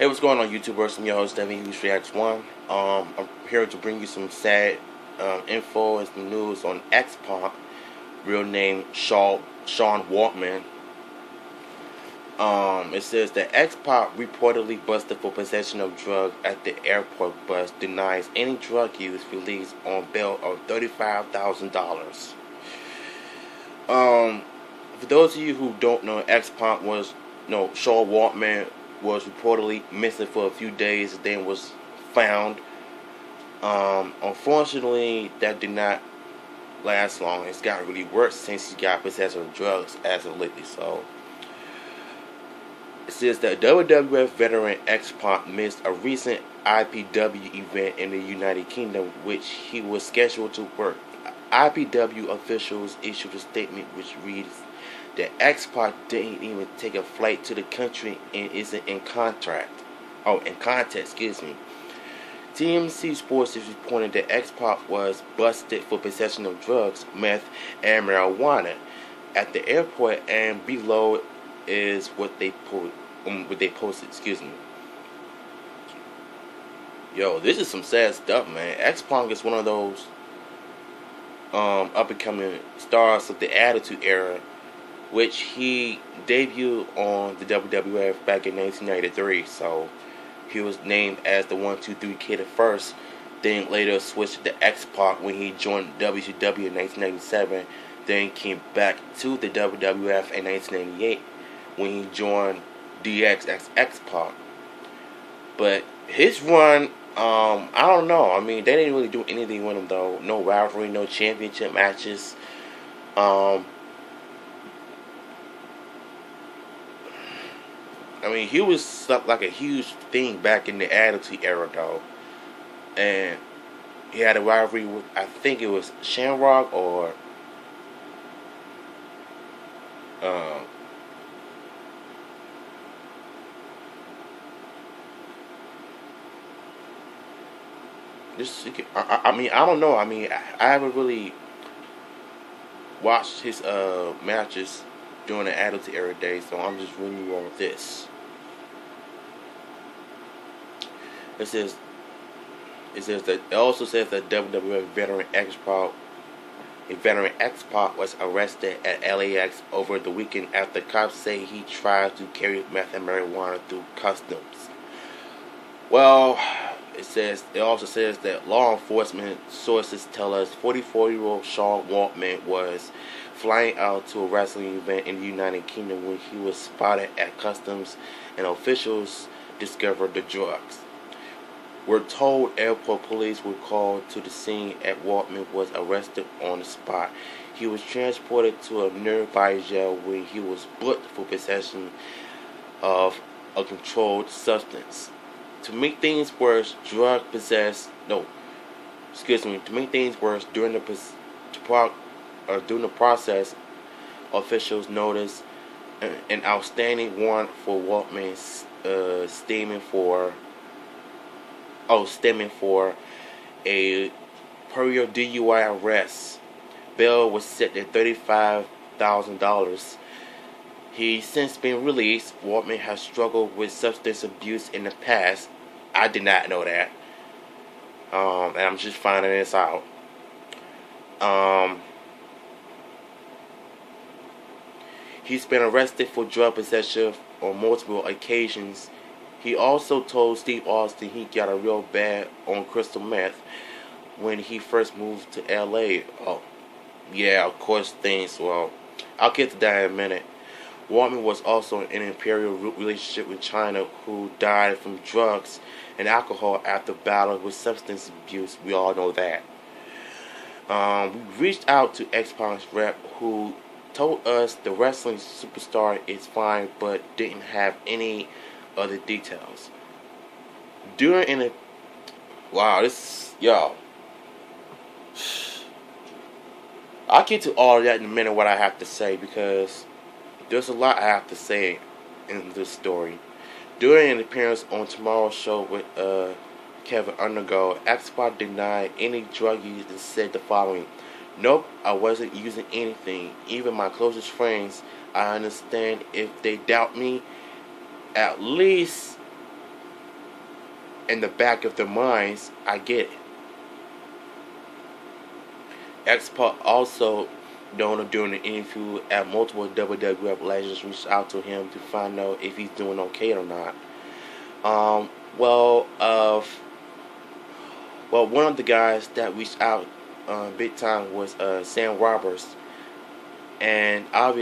Hey, what's going on, YouTubers? I'm your host, Devin Hughes Reacts1. I'm here to bring you some sad info and some news on X-Pac, real name Sean Waltman. It says that X-Pac reportedly busted for possession of drugs at the airport bus, denies any drug use, released on bail of $35,000. For those of you who don't know, X-Pac was, Sean Waltman was reportedly missing for a few days, then was found. Unfortunately, that did not last long. It's gotten really worse since he got possessed of drugs as of lately. So it says that WWF veteran X-Pac missed a recent IPW event in the United Kingdom, which he was scheduled to work. IPW officials issued a statement which reads that X-Pac didn't even take a flight to the country and isn't in contact. Excuse me. TMC Sports is reporting that X-Pac was busted for possession of drugs, meth, and marijuana at the airport, and below is what they posted. Excuse me. Yo, this is some sad stuff, man. X-Pac is one of those up and coming stars of the Attitude Era, which he debuted on the WWF back in 1993. So he was named as the 1-2-3 Kid at first, then later switched to X-Pac when he joined WCW in 1997, then came back to the WWF in 1998 when he joined DX as X-Pac. But his run, I don't know. I mean, they didn't really do anything with him though. No rivalry, no championship matches. I mean, he was like a huge thing back in the Attitude Era, though. And he had a rivalry with, I think it was Shamrock or I mean, I don't know. I mean, I haven't really watched his matches during the Attitude Era days, so I'm just reading you on this. It also says that WWF veteran X-Pac was arrested at LAX over the weekend after cops say he tried to carry meth and marijuana through customs. Well, it also says that law enforcement sources tell us 44-year-old Sean Waltman was flying out to a wrestling event in the United Kingdom when he was spotted at customs and officials discovered the drugs. We're told airport police were called to the scene and Waltman was arrested on the spot. He was transported to a nearby jail where he was booked for possession of a controlled substance. To make things worse, during the process, officials noticed an outstanding warrant for Waltman stemming for a prior DUI arrest. Bail was set at $35,000. He's since been released. Waltman has struggled with substance abuse in the past. I did not know that. And I'm just finding this out. He's been arrested for drug possession on multiple occasions. He also told Steve Austin he got a real bad on crystal meth when he first moved to LA. Oh, yeah, of course I'll get to that in a minute. Waltman was also in an imperial relationship with China, who died from drugs and alcohol after battling with substance abuse. We all know that. We reached out to X-Pac's rep, who told us the wrestling superstar is fine, but didn't have any other details. I'll get to all of that in a minute, what I have to say, because there's a lot I have to say in this story. During an appearance on Tomorrow's Show with Kevin Undergo, X-Pac denied any drug use and said the following: "Nope, I wasn't using anything. Even my closest friends, I understand if they doubt me. At least in the back of their minds, I get it. X-Pac also known during the interview at multiple WWF legends reached out to him to find out if he's doing okay or not. Um, well, uh, well, one of the guys that reached out big time was Sam Roberts, and uh,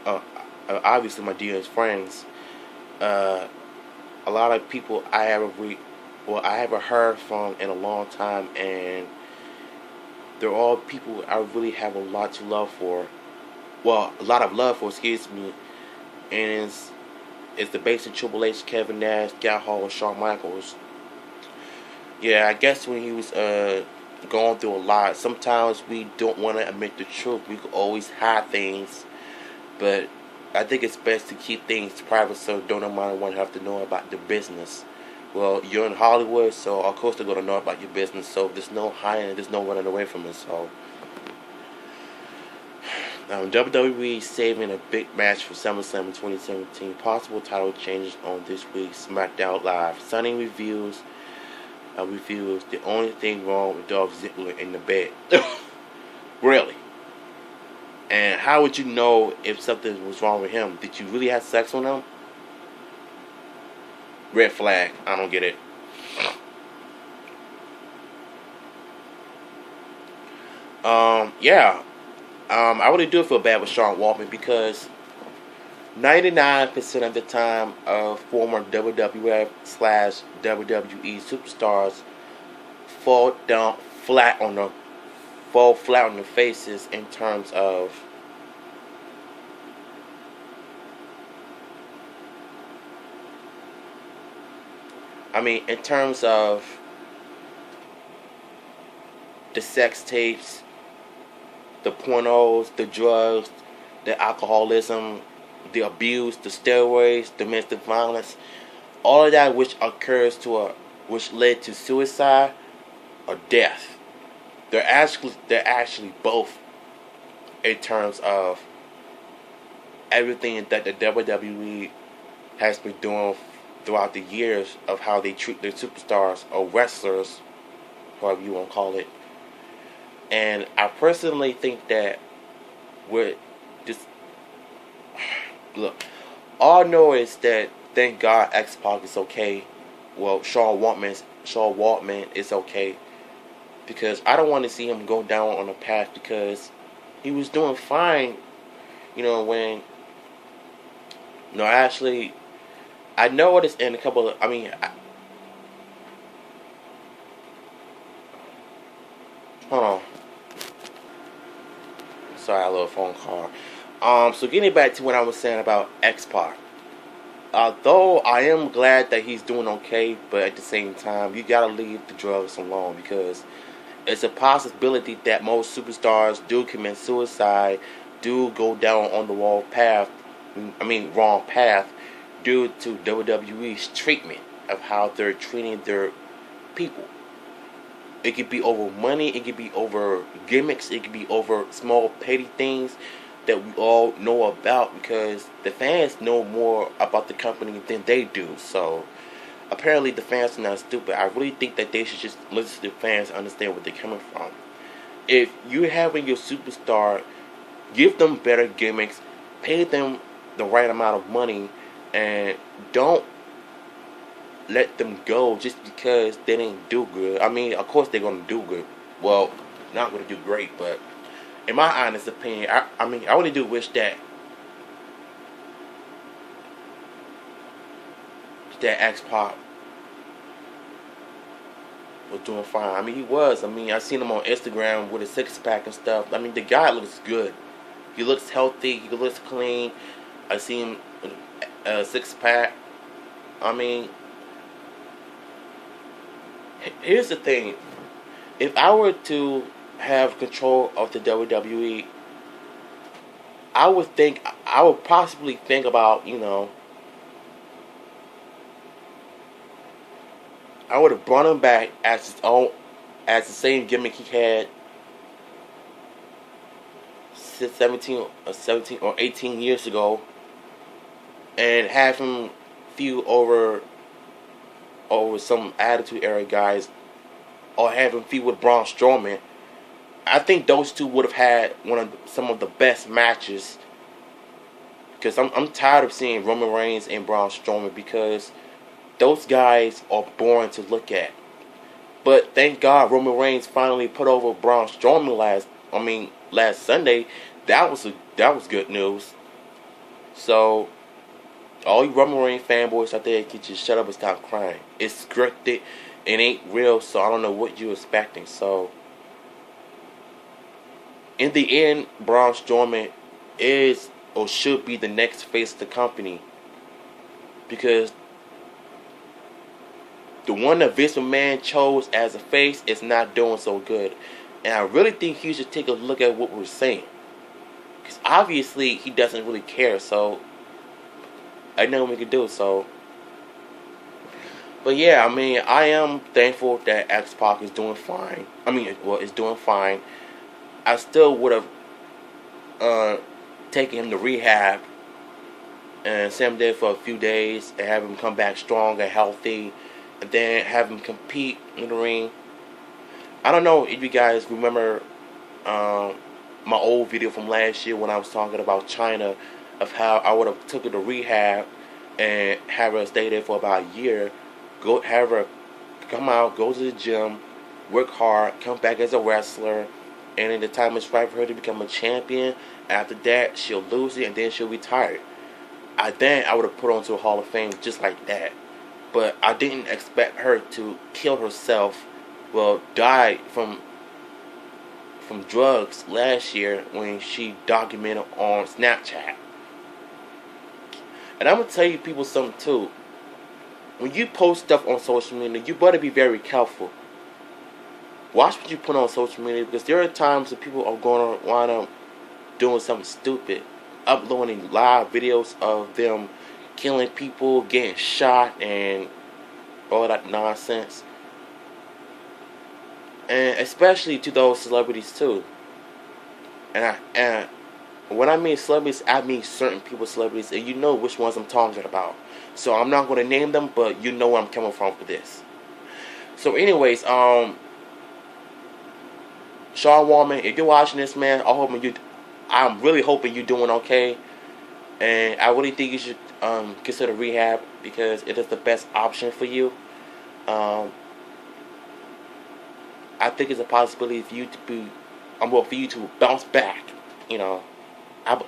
uh, obviously my dearest friends. Uh, a lot of people I haven't heard from in a long time, and they're all people I really have a lot to love for. Well, a lot of love for, excuse me, and it's the basic Triple H, Kevin Nash, Scott Hall, and Shawn Michaels. Yeah, I guess when he was going through a lot, sometimes we don't want to admit the truth. We could always hide things, but I think it's best to keep things private so don't nobody want to have to know about the business. Well, you're in Hollywood, so of course they're going to know about your business, so there's no hiding, there's no running away from it, so. WWE saving a big match for SummerSlam 2017. Possible title changes on this week's SmackDown Live. Sunny reviews the only thing wrong with Dolph Ziggler in the bed. Really? And how would you know if something was wrong with him? Did you really have sex with him? Red flag. I don't get it. Yeah. I really do feel bad with Sean Waltman because 99% of the time of former WWF slash WWE superstars fall flat on their faces in terms of in terms of the sex tapes, the pornos, the drugs, the alcoholism, the abuse, the steroids, domestic violence, all of that which led to suicide or death. They're actually both in terms of everything that the WWE has been doing throughout the years of how they treat their superstars or wrestlers, however you want to call it. And I personally think that with this, look, all I know is that thank God X-Pac is okay. Well, Shawn Waltman is okay because I don't want to see him go down on a path because he was doing fine. When actually I noticed in a couple of hold on. Sorry, a little phone call. So getting back to what I was saying about X-Pac. Though I am glad that he's doing okay, but at the same time, you gotta leave the drugs alone because it's a possibility that most superstars do commit suicide, do go down on the wrong path, due to WWE's treatment of how they're treating their people. It could be over money, it could be over gimmicks, it could be over small petty things that we all know about because the fans know more about the company than they do. So apparently the fans are not stupid. I really think that they should just listen to the fans and understand where they're coming from. If you're having your superstar, give them better gimmicks, pay them the right amount of money, and don't let them go just because they didn't do good. Of course they're gonna do good. Well, not gonna do great, but in my honest opinion, I really do wish that X-Pac was doing fine. He was. I seen him on Instagram with a six-pack and stuff. The guy looks good. He looks healthy. He looks clean. I see him with a six-pack. Here's the thing. If I were to have control of the WWE, I would possibly think about, I would have brought him back as the same gimmick he had 17 or 18 years ago, and have him feud over some Attitude Era guys, or having feud with Braun Strowman, I think those two would have had some of the best matches. Because I'm tired of seeing Roman Reigns and Braun Strowman, because those guys are boring to look at. But thank God Roman Reigns finally put over Braun Strowman last Sunday. That was good news. So all you Roman Reigns fanboys out there, can just shut up and stop crying. It's scripted. It ain't real, so I don't know what you're expecting. So in the end, Braun Strowman is or should be the next face of the company, because the one that Vince McMahon chose as a face is not doing so good. And I really think he should take a look at what we're saying, because obviously he doesn't really care. So I know what we can do. So, but yeah, I am thankful that X-Pac is doing fine. Is doing fine. I still would have taken him to rehab and sent him there for a few days and have him come back strong and healthy, and then have him compete in the ring. I don't know if you guys remember my old video from last year when I was talking about China, of how I would have took her to rehab and have her stay there for about a year, have her come out, go to the gym, work hard, come back as a wrestler, and then the time is right for her to become a champion. After that, she'll lose it, and then she'll retire. I would have put her onto a Hall of Fame just like that. But I didn't expect her to kill herself, die from drugs last year when she documented on Snapchat. And I'm going to tell you people something too. When you post stuff on social media, you better be very careful. Watch what you put on social media, because there are times that people are going to wind up doing something stupid, uploading live videos of them killing people, getting shot, and all that nonsense. And especially to those celebrities too. And when I mean celebrities, I mean certain people's celebrities, and you know which ones I'm talking about. So I'm not going to name them, but you know where I'm coming from for this. So anyways, Sean Waltman, if you're watching this, man, I'm really hoping you're doing okay. And I really think you should consider rehab, because it is the best option for you. I think it's a possibility for you to bounce back. I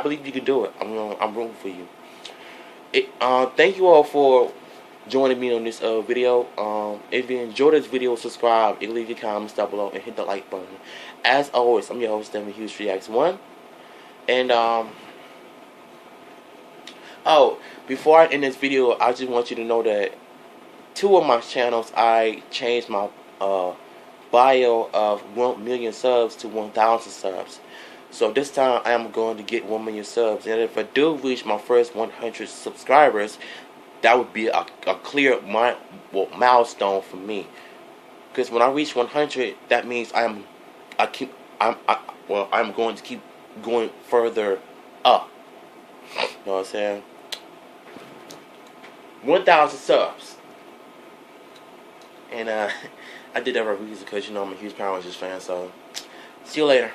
believe you can do it. I'm rooting for you. Thank you all for joining me on this video. If you enjoyed this video, subscribe and leave your comments down below and hit the like button. As always, I'm your host, Devin Hughes Reacts 1. And before I end this video, I just want you to know that 2 of my channels, I changed my bio of 1 million subs to 1,000 subs. So this time I am going to get 1 million subs, and if I do reach my first 100 subscribers, that would be a clear milestone for me. Because when I reach 100, that means I'm going to keep going further up. You know what I'm saying? 1,000 subs. And I did that for a reason, because I'm a huge Power Rangers fan. So see you later.